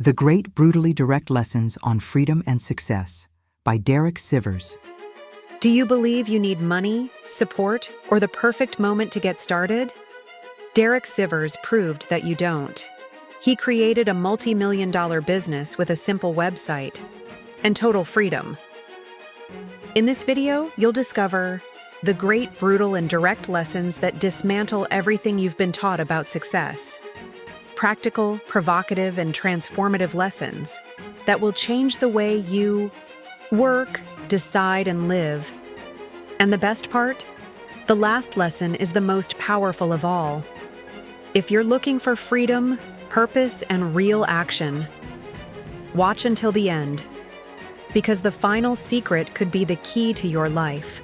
The Great Brutally Direct Lessons on Freedom and Success by Derek Sivers. Do you believe you need money, support, or the perfect moment to get started? Derek Sivers proved that you don't. He created a multi-million-dollar business with a simple website and total freedom. In this video, you'll discover the great, brutal, and direct lessons that dismantle everything you've been taught about success. Practical, provocative, and transformative lessons that will change the way you work, decide, and live. And the best part? The last lesson is the most powerful of all. If you're looking for freedom, purpose, and real action, watch until the end, because the final secret could be the key to your life.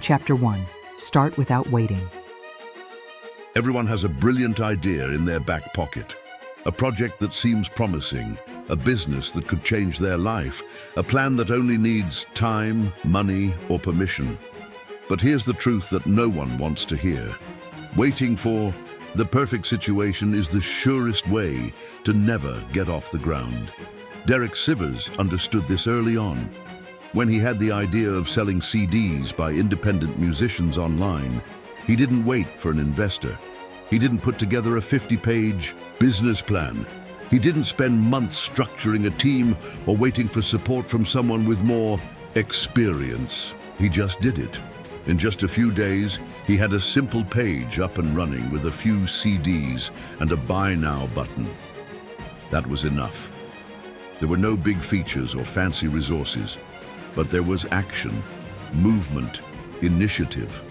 Chapter 1. Start without waiting. Everyone has a brilliant idea in their back pocket. A project that seems promising, a business that could change their life, a plan that only needs time, money, or permission. But here's the truth that no one wants to hear. Waiting for the perfect situation is the surest way to never get off the ground. Derek Sivers understood this early on. When he had the idea of selling CDs by independent musicians online, he didn't wait for an investor. He didn't put together a 50-page business plan. He didn't spend months structuring a team or waiting for support from someone with more experience. He just did it. In just a few days, he had a simple page up and running with a few CDs and a Buy Now button. That was enough. There were no big features or fancy resources, but there was action, movement, initiative.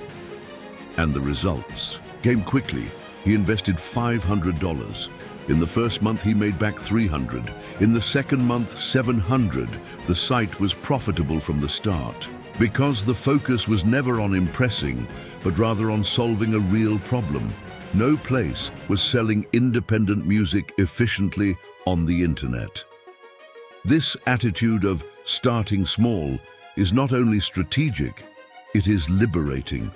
And the results came quickly. He invested $500. In the first month, he made back $300. In the second month, $700. The site was profitable from the start, because the focus was never on impressing, but rather on solving a real problem. No place was selling independent music efficiently on the internet. This attitude of starting small is not only strategic, it is liberating.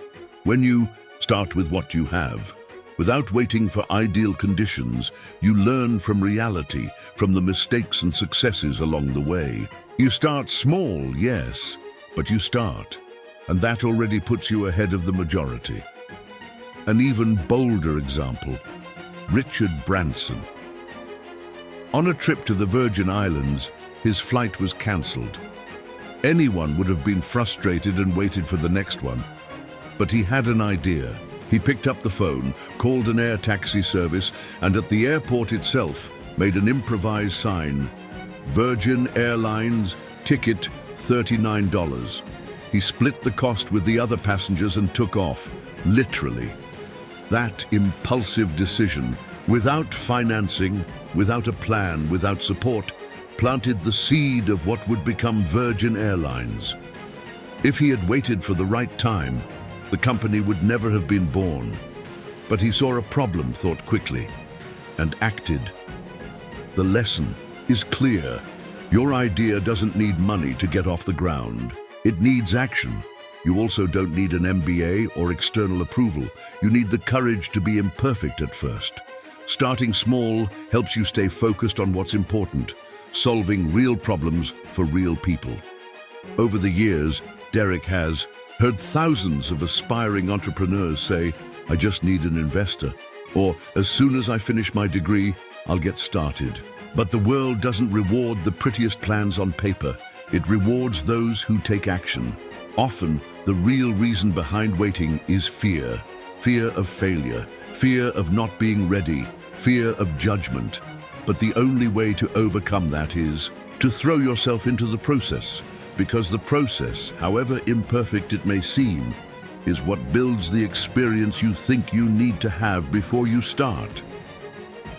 When you start with what you have, without waiting for ideal conditions, you learn from reality, from the mistakes and successes along the way. You start small, yes, but you start, and that already puts you ahead of the majority. An even bolder example, Richard Branson. On a trip to the Virgin Islands, his flight was cancelled. Anyone would have been frustrated and waited for the next one. But he had an idea. He picked up the phone, called an air taxi service, and at the airport itself made an improvised sign. Virgin Airlines, ticket $39. He split the cost with the other passengers and took off, literally. That impulsive decision, without financing, without a plan, without support, planted the seed of what would become Virgin Airlines. If he had waited for the right time, the company would never have been born. But he saw a problem, thought quickly, and acted. The lesson is clear. Your idea doesn't need money to get off the ground. It needs action. You also don't need an MBA or external approval. You need the courage to be imperfect at first. Starting small helps you stay focused on what's important, solving real problems for real people. Over the years, Derek has heard thousands of aspiring entrepreneurs say, "I just need an investor," or "As soon as I finish my degree, I'll get started." But the world doesn't reward the prettiest plans on paper. It rewards those who take action. Often, the real reason behind waiting is fear. Fear of failure, fear of not being ready, fear of judgment. But the only way to overcome that is to throw yourself into the process, because the process, however imperfect it may seem, is what builds the experience you think you need to have before you start.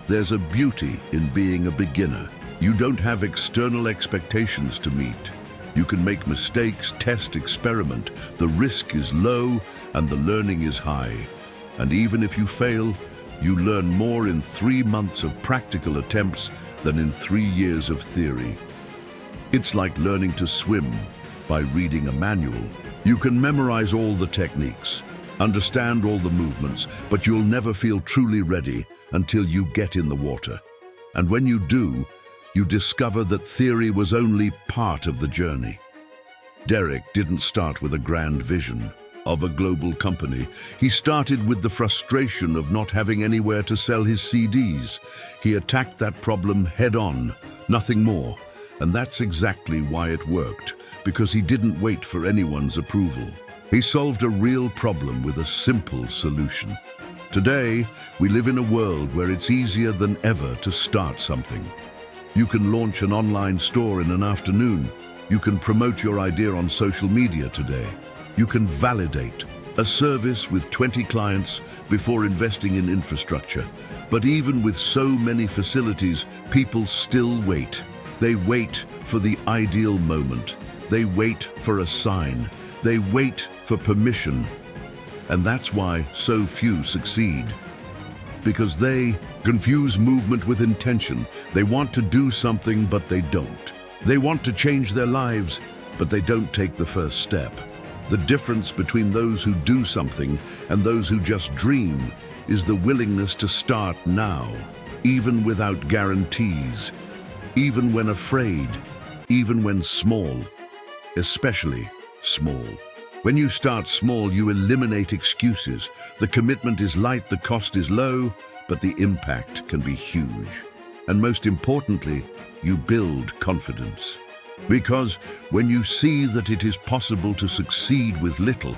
There's a beauty in being a beginner. You don't have external expectations to meet. You can make mistakes, test, experiment. The risk is low and the learning is high. And even if you fail, you learn more in 3 months of practical attempts than in 3 years of theory. It's like learning to swim by reading a manual. You can memorize all the techniques, understand all the movements, but you'll never feel truly ready until you get in the water. And when you do, you discover that theory was only part of the journey. Derek didn't start with a grand vision of a global company. He started with the frustration of not having anywhere to sell his CDs. He attacked that problem head-on, nothing more. And that's exactly why it worked, because he didn't wait for anyone's approval. He solved a real problem with a simple solution. Today, we live in a world where it's easier than ever to start something. You can launch an online store in an afternoon. You can promote your idea on social media today. You can validate a service with 20 clients before investing in infrastructure. But even with so many facilities, people still wait. They wait for the ideal moment. They wait for a sign. They wait for permission. And that's why so few succeed. Because they confuse movement with intention. They want to do something, but they don't. They want to change their lives, but they don't take the first step. The difference between those who do something and those who just dream is the willingness to start now, even without guarantees, even when afraid, even when small, especially small. When you start small, you eliminate excuses. The commitment is light, the cost is low, but the impact can be huge. And most importantly, you build confidence. Because when you see that it is possible to succeed with little,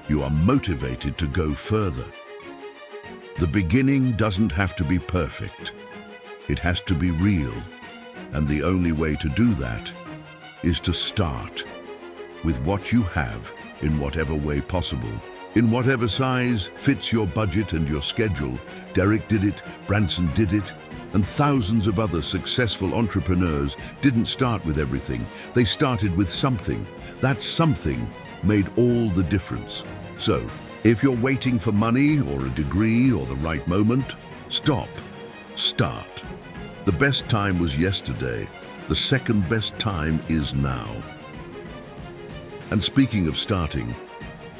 you are motivated to go further. The beginning doesn't have to be perfect. It has to be real. And the only way to do that is to start with what you have in whatever way possible. In whatever size fits your budget and your schedule. Derek did it, Branson did it, and thousands of other successful entrepreneurs didn't start with everything. They started with something. That something made all the difference. So, if you're waiting for money or a degree or the right moment, stop. Start. The best time was yesterday. The second best time is now. And speaking of starting,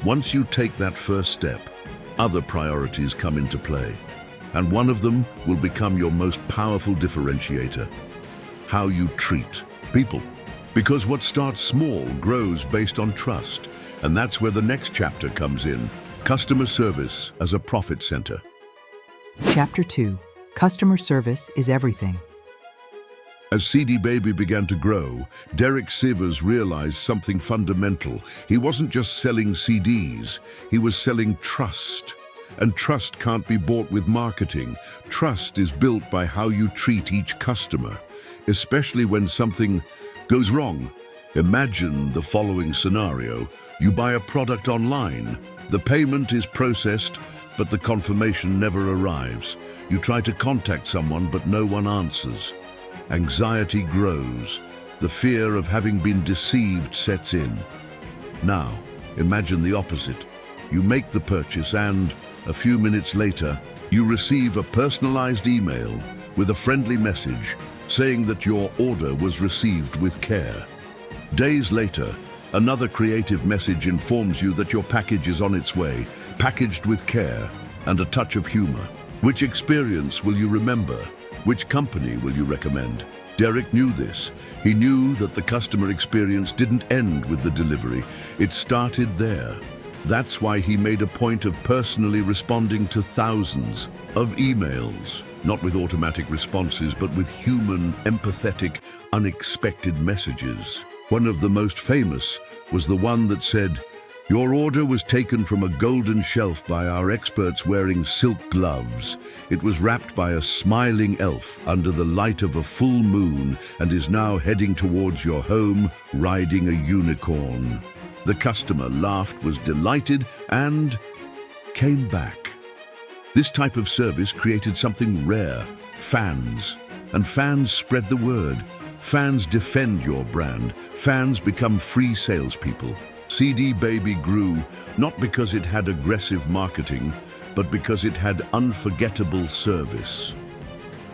once you take that first step, other priorities come into play. And one of them will become your most powerful differentiator: how you treat people. Because what starts small grows based on trust. And that's where the next chapter comes in: customer service as a profit center. Chapter 2. Customer service is everything. As CD Baby began to grow, Derek Sivers realized something fundamental. He wasn't just selling CDs, he was selling trust. And trust can't be bought with marketing. Trust is built by how you treat each customer, especially when something goes wrong. Imagine the following scenario. You buy a product online. The payment is processed, but the confirmation never arrives. You try to contact someone, but no one answers. Anxiety grows. The fear of having been deceived sets in. Now, imagine the opposite. You make the purchase and, a few minutes later, you receive a personalized email with a friendly message saying that your order was received with care. Days later, another creative message informs you that your package is on its way, packaged with care and a touch of humor. Which experience will you remember? Which company will you recommend? Derek knew this. He knew that the customer experience didn't end with the delivery. It started there. That's why he made a point of personally responding to thousands of emails, not with automatic responses, but with human, empathetic, unexpected messages. One of the most famous was the one that said, "Your order was taken from a golden shelf by our experts wearing silk gloves. It was wrapped by a smiling elf under the light of a full moon and is now heading towards your home riding a unicorn." The customer laughed, was delighted, and came back. This type of service created something rare: fans. And fans spread the word. Fans defend your brand. Fans become free salespeople. CD Baby grew not because it had aggressive marketing, but because it had unforgettable service.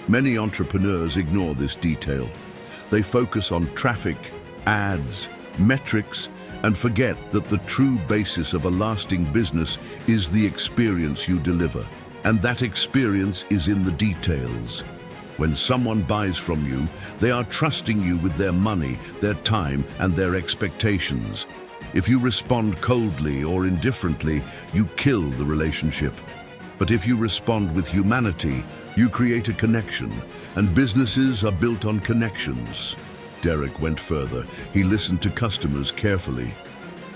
Many entrepreneurs ignore this detail. They focus on traffic, ads, metrics, and forget that the true basis of a lasting business is the experience you deliver. And that experience is in the details. When someone buys from you, they are trusting you with their money, their time, and their expectations. If you respond coldly or indifferently, you kill the relationship. But if you respond with humanity, you create a connection, and businesses are built on connections. Derek went further. He listened to customers carefully.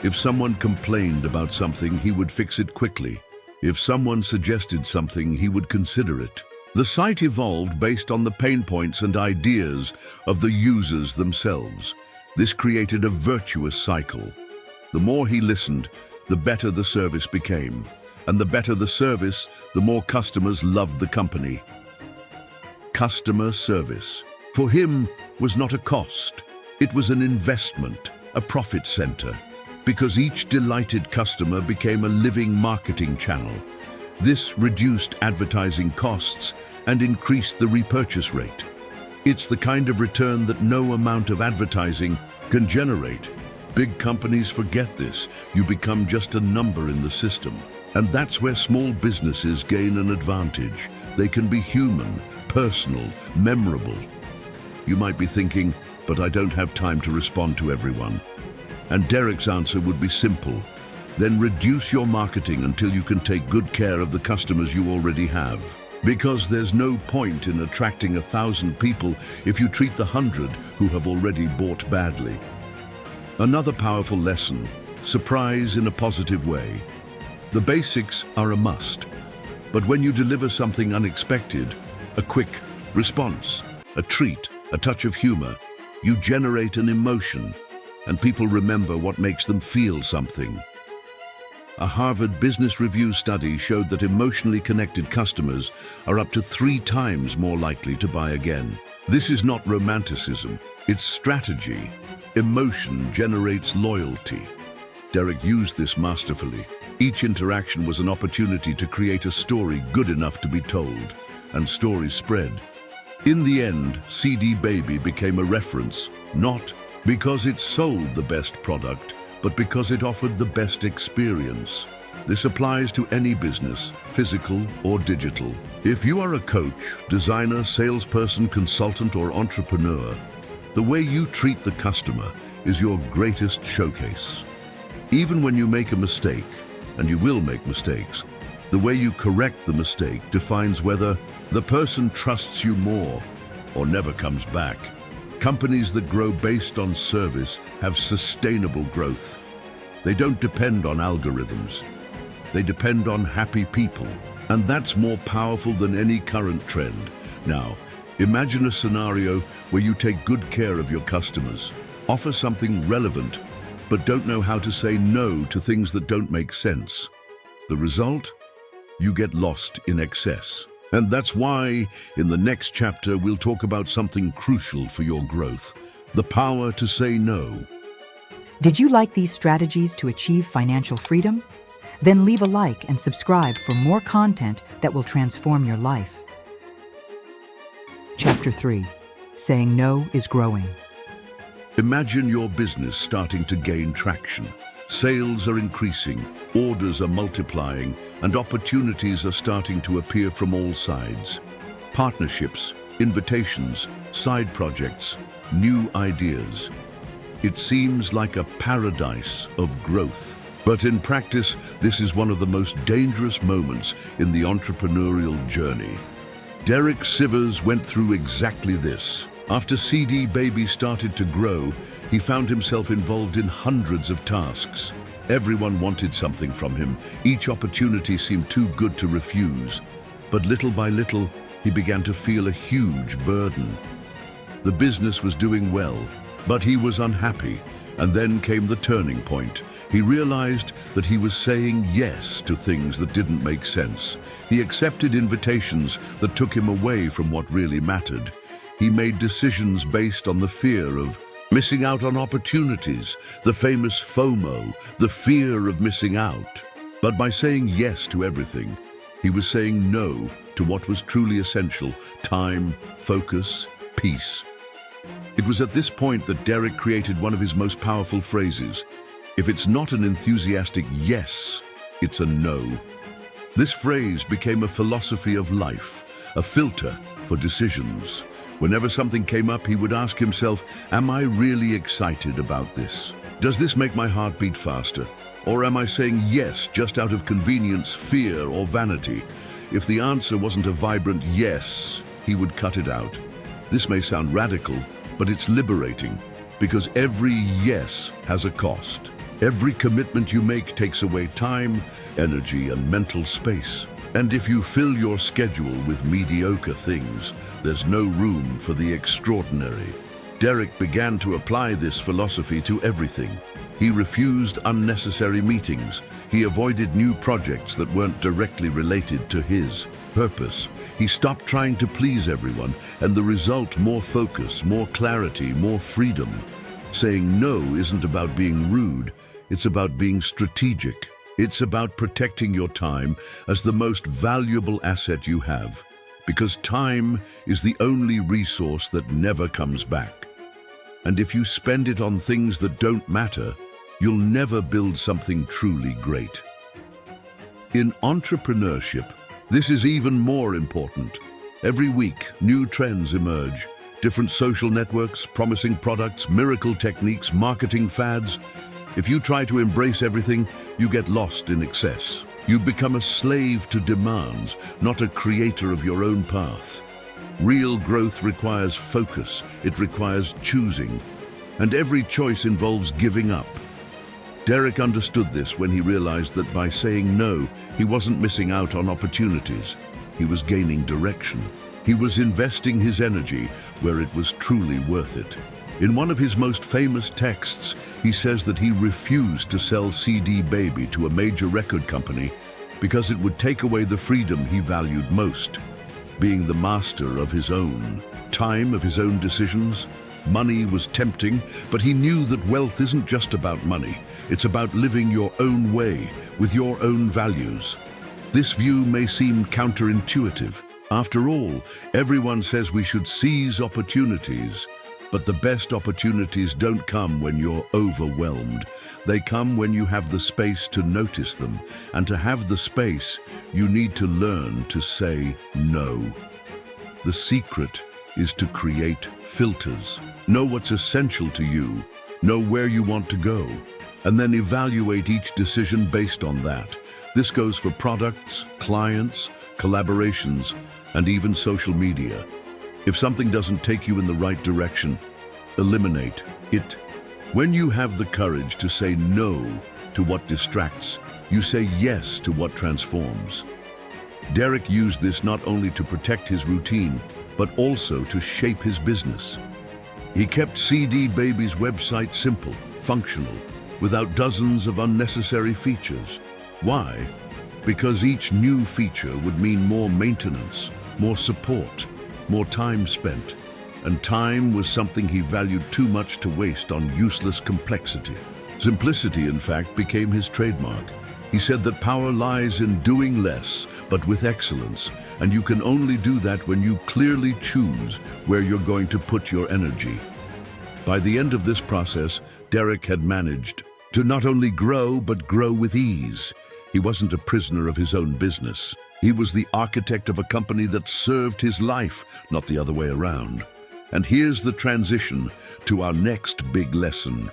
If someone complained about something, he would fix it quickly. If someone suggested something, he would consider it. The site evolved based on the pain points and ideas of the users themselves. This created a virtuous cycle. The more he listened, the better the service became. And the better the service, the more customers loved the company. Customer service, for him, was not a cost. It was an investment, a profit center, because each delighted customer became a living marketing channel. This reduced advertising costs and increased the repurchase rate. It's the kind of return that no amount of advertising can generate. Big companies forget this. You become just a number in the system. And that's where small businesses gain an advantage. They can be human, personal, memorable. You might be thinking, but I don't have time to respond to everyone. And Derek's answer would be simple. Then reduce your marketing until you can take good care of the customers you already have. Because there's no point in attracting 1,000 people if you treat the 100 who have already bought badly. Another powerful lesson, surprise in a positive way. The basics are a must, but when you deliver something unexpected, a quick response, a treat, a touch of humor, you generate an emotion, and people remember what makes them feel something. A Harvard Business Review study showed that emotionally connected customers are up to 3 times more likely to buy again. This is not romanticism, it's strategy. Emotion generates loyalty. Derek used this masterfully. Each interaction was an opportunity to create a story good enough to be told, and stories spread. In the end, CD Baby became a reference, not because it sold the best product, but because it offered the best experience. This applies to any business, physical or digital. If you are a coach, designer, salesperson, consultant, or entrepreneur, the way you treat the customer is your greatest showcase. Even when you make a mistake, and you will make mistakes, the way you correct the mistake defines whether the person trusts you more or never comes back. Companies that grow based on service have sustainable growth. They don't depend on algorithms. They depend on happy people. And that's more powerful than any current trend. Now, imagine a scenario where you take good care of your customers, offer something relevant, but don't know how to say no to things that don't make sense. The result? You get lost in excess. And that's why, in the next chapter, we'll talk about something crucial for your growth: the power to say no. Did you like these strategies to achieve financial freedom? Then leave a like and subscribe for more content that will transform your life. Chapter 3. Saying no is growing. Imagine your business starting to gain traction. Sales are increasing, orders are multiplying, and opportunities are starting to appear from all sides. Partnerships, invitations, side projects, new ideas. It seems like a paradise of growth. But in practice, this is one of the most dangerous moments in the entrepreneurial journey. Derek Sivers went through exactly this. After CD Baby started to grow, he found himself involved in hundreds of tasks. Everyone wanted something from him. Each opportunity seemed too good to refuse. But little by little, he began to feel a huge burden. The business was doing well, but he was unhappy. And then came the turning point. He realized that he was saying yes to things that didn't make sense. He accepted invitations that took him away from what really mattered. He made decisions based on the fear of missing out on opportunities, the famous FOMO, the fear of missing out. But by saying yes to everything, he was saying no to what was truly essential: time, focus, peace. It was at this point that Derek created one of his most powerful phrases. If it's not an enthusiastic yes, it's a no. This phrase became a philosophy of life, a filter for decisions. Whenever something came up, he would ask himself, am I really excited about this? Does this make my heart beat faster? Or am I saying yes just out of convenience, fear, or vanity? If the answer wasn't a vibrant yes, he would cut it out. This may sound radical, but it's liberating, because every yes has a cost. Every commitment you make takes away time, energy, and mental space. And if you fill your schedule with mediocre things, there's no room for the extraordinary. Derek began to apply this philosophy to everything. He refused unnecessary meetings. He avoided new projects that weren't directly related to his purpose. He stopped trying to please everyone, and the result, more focus, more clarity, more freedom. Saying no isn't about being rude, it's about being strategic. It's about protecting your time as the most valuable asset you have, because time is the only resource that never comes back. And if you spend it on things that don't matter, you'll never build something truly great. In entrepreneurship, this is even more important. Every week, new trends emerge. Different social networks, promising products, miracle techniques, marketing fads. If you try to embrace everything, you get lost in excess. You become a slave to demands, not a creator of your own path. Real growth requires focus, it requires choosing, and every choice involves giving up. Derek understood this when he realized that by saying no, he wasn't missing out on opportunities. He was gaining direction. He was investing his energy where it was truly worth it. In one of his most famous texts, he says that he refused to sell CD Baby to a major record company because it would take away the freedom he valued most, being the master of his own time, of his own decisions. Money was tempting, but he knew that wealth isn't just about money. It's about living your own way, with your own values. This view may seem counterintuitive. After all, everyone says we should seize opportunities. But the best opportunities don't come when you're overwhelmed. They come when you have the space to notice them. And to have the space, you need to learn to say no. The secret is to create filters. Know what's essential to you, know where you want to go, and then evaluate each decision based on that. This goes for products, clients, collaborations, and even social media. If something doesn't take you in the right direction, eliminate it. When you have the courage to say no to what distracts, you say yes to what transforms. Derek used this not only to protect his routine, but also to shape his business. He kept CD Baby's website simple, functional, without dozens of unnecessary features. Why? Because each new feature would mean more maintenance, more support, more time spent, and time was something he valued too much to waste on useless complexity. Simplicity, in fact, became his trademark. He said that power lies in doing less, but with excellence, and you can only do that when you clearly choose where you're going to put your energy. By the end of this process, Derek had managed to not only grow, but grow with ease. He wasn't a prisoner of his own business. He was the architect of a company that served his life, not the other way around. And here's the transition to our next big lesson.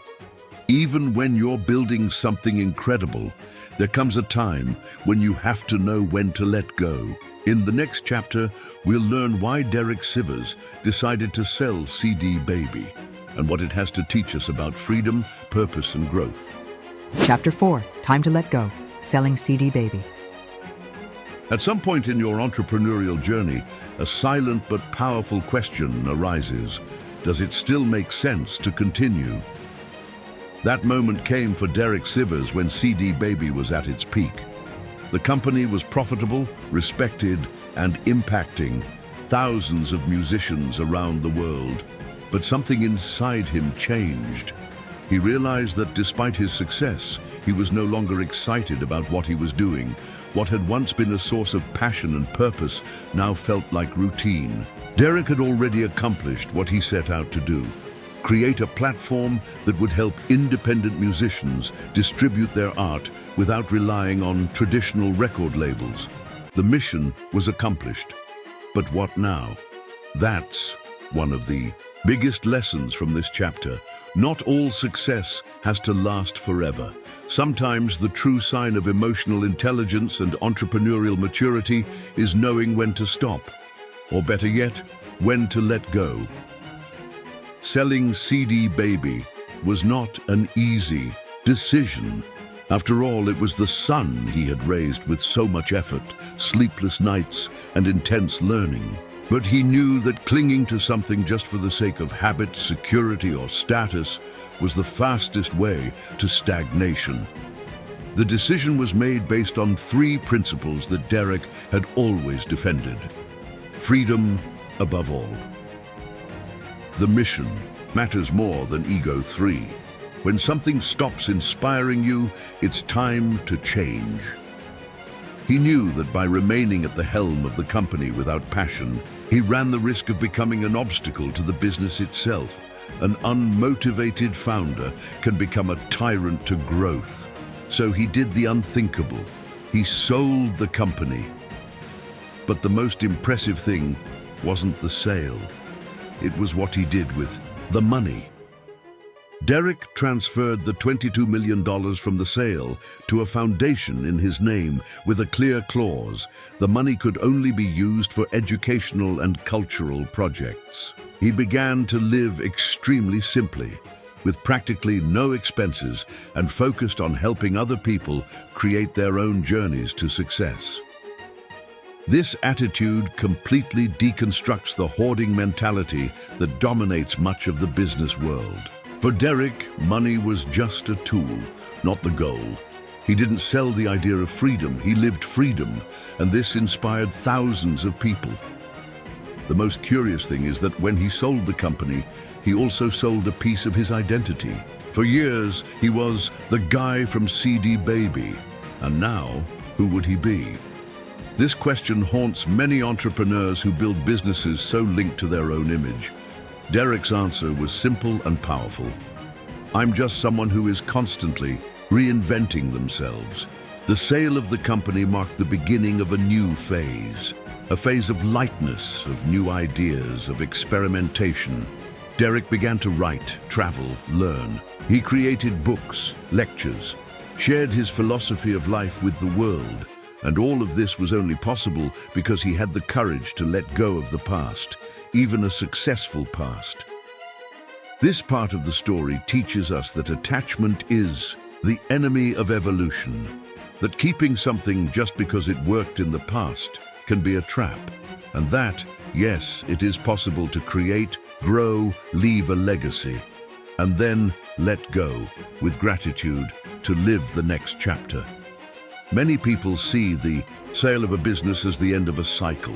Even when you're building something incredible, there comes a time when you have to know when to let go. In the next chapter, we'll learn why Derek Sivers decided to sell CD Baby and what it has to teach us about freedom, purpose, and growth. Chapter 4, Time to Let Go, Selling CD Baby. At some point in your entrepreneurial journey, a silent but powerful question arises. Does it still make sense to continue? That moment came for Derek Sivers when CD Baby was at its peak. The company was profitable, respected, and impacting thousands of musicians around the world. But something inside him changed. He realized that despite his success, he was no longer excited about what he was doing. What had once been a source of passion and purpose now felt like routine. Derek had already accomplished what he set out to do. create a platform that would help independent musicians distribute their art without relying on traditional record labels. The mission was accomplished. But what now? That's one of the biggest lessons from this chapter. Not all success has to last forever. Sometimes the true sign of emotional intelligence and entrepreneurial maturity is knowing when to stop, or better yet, when to let go. Selling CD Baby was not an easy decision. After all, it was the son he had raised with so much effort, sleepless nights, and intense learning. But he knew that clinging to something just for the sake of habit, security, or status was the fastest way to stagnation. The decision was made based on 3 principles that Derek had always defended. Freedom above all. The mission matters more than ego 3. When something stops inspiring you, it's time to change. He knew that by remaining at the helm of the company without passion, he ran the risk of becoming an obstacle to the business itself. An unmotivated founder can become a tyrant to growth. So he did the unthinkable. He sold the company. But the most impressive thing wasn't the sale. It was what he did with the money. Derek transferred the $22 million from the sale to a foundation in his name with a clear clause. The money could only be used for educational and cultural projects. He began to live extremely simply, with practically no expenses, and focused on helping other people create their own journeys to success. This attitude completely deconstructs the hoarding mentality that dominates much of the business world. For Derek, money was just a tool, not the goal. He didn't sell the idea of freedom, he lived freedom, and this inspired thousands of people. The most curious thing is that when he sold the company, he also sold a piece of his identity. For years, he was the guy from CD Baby, and now, who would he be? This question haunts many entrepreneurs who build businesses so linked to their own image. Derek's answer was simple and powerful. I'm just someone who is constantly reinventing themselves. The sale of the company marked the beginning of a new phase, a phase of lightness, of new ideas, of experimentation. Derek began to write, travel, learn. He created books, lectures, shared his philosophy of life with the world. And all of this was only possible because he had the courage to let go of the past, even a successful past. This part of the story teaches us that attachment is the enemy of evolution, that keeping something just because it worked in the past can be a trap, and that, yes, it is possible to create, grow, leave a legacy, and then let go with gratitude to live the next chapter. Many people see the sale of a business as the end of a cycle.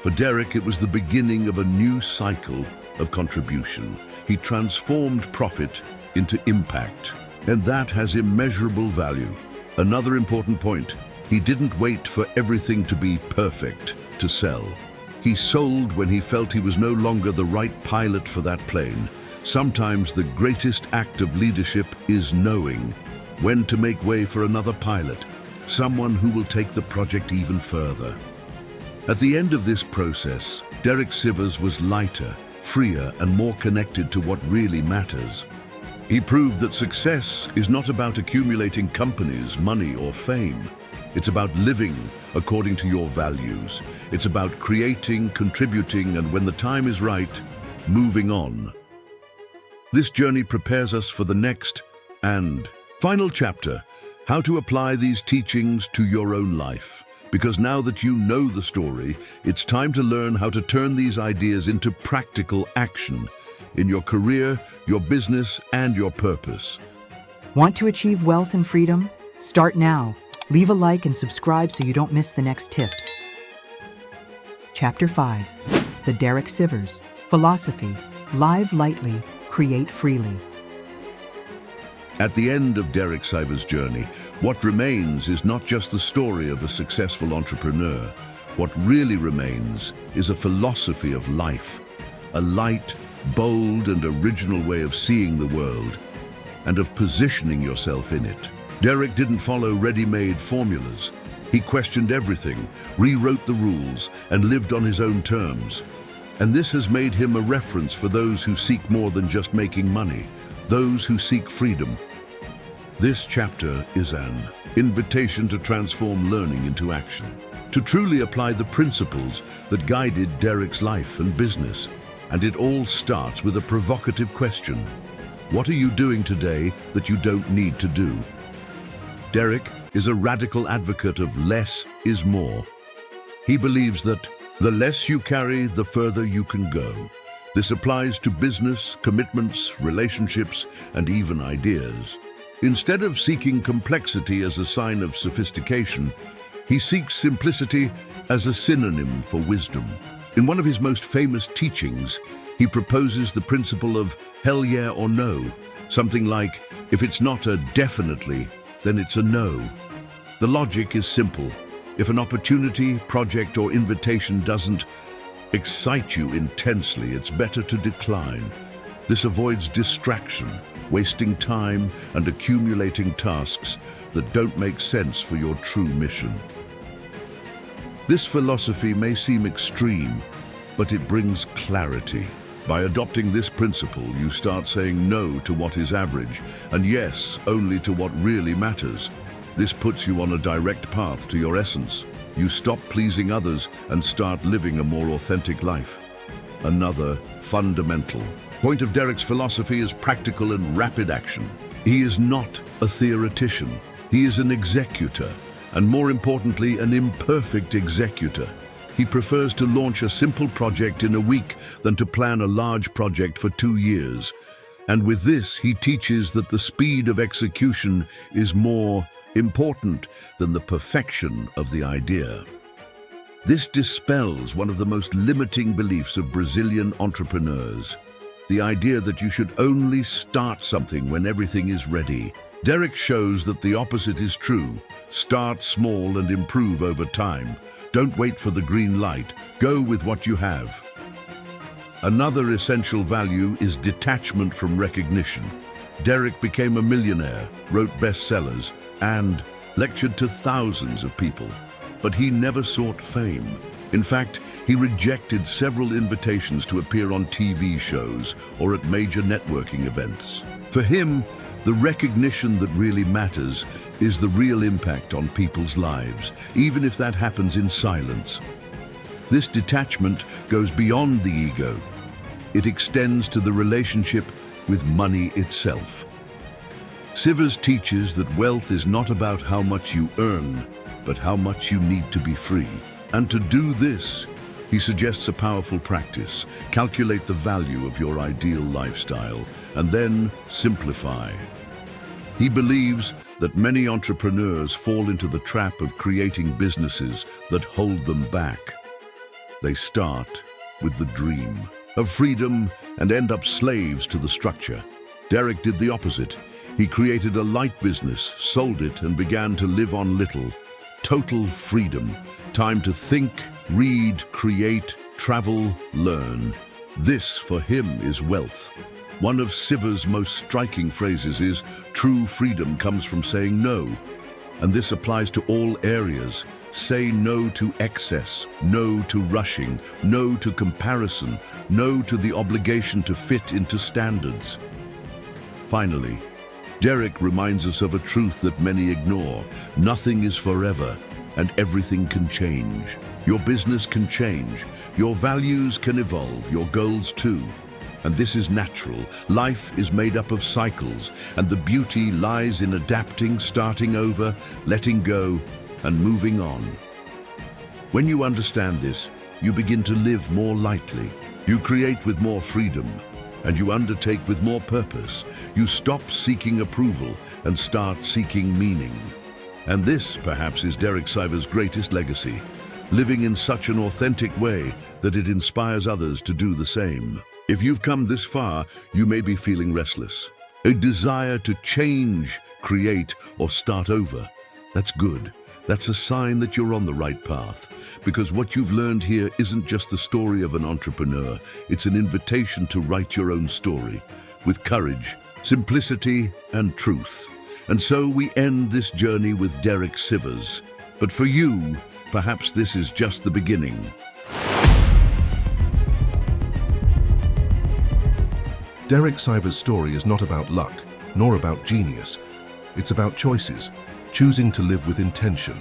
For Derek, it was the beginning of a new cycle of contribution. He transformed profit into impact, and that has immeasurable value. Another important point, he didn't wait for everything to be perfect to sell. He sold when he felt he was no longer the right pilot for that plane. Sometimes the greatest act of leadership is knowing when to make way for another pilot, someone who will take the project even further. At the end of this process, Derek Sivers was lighter, freer, and more connected to what really matters. He proved that success is not about accumulating companies, money, or fame. It's about living according to your values. It's about creating, contributing, and when the time is right, moving on. This journey prepares us for the next and final chapter, how to apply these teachings to your own life. Because now that you know the story, it's time to learn how to turn these ideas into practical action in your career, your business, and your purpose. Want to achieve wealth and freedom? Start now. Leave a like and subscribe so you don't miss the next tips. Chapter 5. The Derek Sivers Philosophy. Live lightly, create freely. At the end of Derek Sivers' journey, what remains is not just the story of a successful entrepreneur. What really remains is a philosophy of life, a light bold and original way of seeing the world and of positioning yourself in it. Derek didn't follow ready-made formulas. He questioned everything, rewrote the rules, and lived on his own terms. And this has made him a reference for those who seek more than just making money, those who seek freedom. This chapter is an invitation to transform learning into action, to truly apply the principles that guided Derek's life and business. And it all starts with a provocative question. What are you doing today that you don't need to do? Derek is a radical advocate of less is more. He believes that the less you carry, the further you can go. This applies to business, commitments, relationships, and even ideas. Instead of seeking complexity as a sign of sophistication, he seeks simplicity as a synonym for wisdom. In one of his most famous teachings, he proposes the principle of hell yeah or no, something like, if it's not a definitely, then it's a no. The logic is simple. If an opportunity, project, or invitation doesn't excite you intensely, it's better to decline. This avoids distraction, wasting time, and accumulating tasks that don't make sense for your true mission. This philosophy may seem extreme, but it brings clarity. By adopting this principle, you start saying no to what is average, and yes, only to what really matters. This puts you on a direct path to your essence. You stop pleasing others and start living a more authentic life. Another fundamental point of Derek's philosophy is practical and rapid action. He is not a theoretician. He is an executor, and more importantly, an imperfect executor. He prefers to launch a simple project in a week than to plan a large project for 2 years. And with this, he teaches that the speed of execution is more important than the perfection of the idea. This dispels one of the most limiting beliefs of Brazilian entrepreneurs, the idea that you should only start something when everything is ready. Derek shows that the opposite is true. Start small and improve over time. Don't wait for the green light. Go with what you have. Another essential value is detachment from recognition. Derek became a millionaire, wrote bestsellers, and lectured to thousands of people. But he never sought fame. In fact, he rejected several invitations to appear on TV shows or at major networking events. For him, the recognition that really matters is the real impact on people's lives, even if that happens in silence. This detachment goes beyond the ego. It extends to the relationship with money itself. Sivers teaches that wealth is not about how much you earn, but how much you need to be free. And to do this, he suggests a powerful practice. Calculate the value of your ideal lifestyle, and then simplify. He believes that many entrepreneurs fall into the trap of creating businesses that hold them back. They start with the dream of freedom and end up slaves to the structure. Derek did the opposite. He created a light business, sold it, and began to live on little. Total freedom. Time to think, read, create, travel, learn. This, for him, is wealth. One of Sivers' most striking phrases is, true freedom comes from saying no. And this applies to all areas. Say no to excess, no to rushing, no to comparison, no to the obligation to fit into standards. Finally, Derek reminds us of a truth that many ignore. Nothing is forever, and everything can change. Your business can change, your values can evolve, your goals too. And this is natural. Life is made up of cycles, and the beauty lies in adapting, starting over, letting go, and moving on. When you understand this, you begin to live more lightly. You create with more freedom, and you undertake with more purpose. You stop seeking approval and start seeking meaning. And this, perhaps, is Derek Sivers' greatest legacy, living in such an authentic way that it inspires others to do the same. If you've come this far, you may be feeling restless, a desire to change, create, or start over. That's good. That's a sign that you're on the right path, because what you've learned here isn't just the story of an entrepreneur, it's an invitation to write your own story, with courage, simplicity, and truth. And so we end this journey with Derek Sivers. But for you, perhaps this is just the beginning. Derek Sivers' story is not about luck, nor about genius. It's about choices, choosing to live with intention,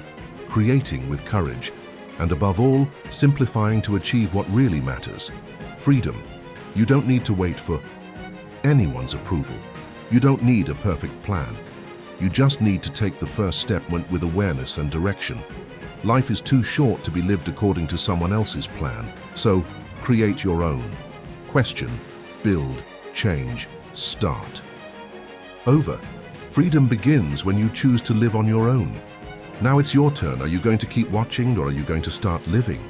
creating with courage, and above all, simplifying to achieve what really matters: freedom. You don't need to wait for anyone's approval. You don't need a perfect plan. You just need to take the first step with awareness and direction. Life is too short to be lived according to someone else's plan, so create your own. Question, build, change, start. Over. Freedom begins when you choose to live on your own. Now it's your turn. Are you going to keep watching, or are you going to start living?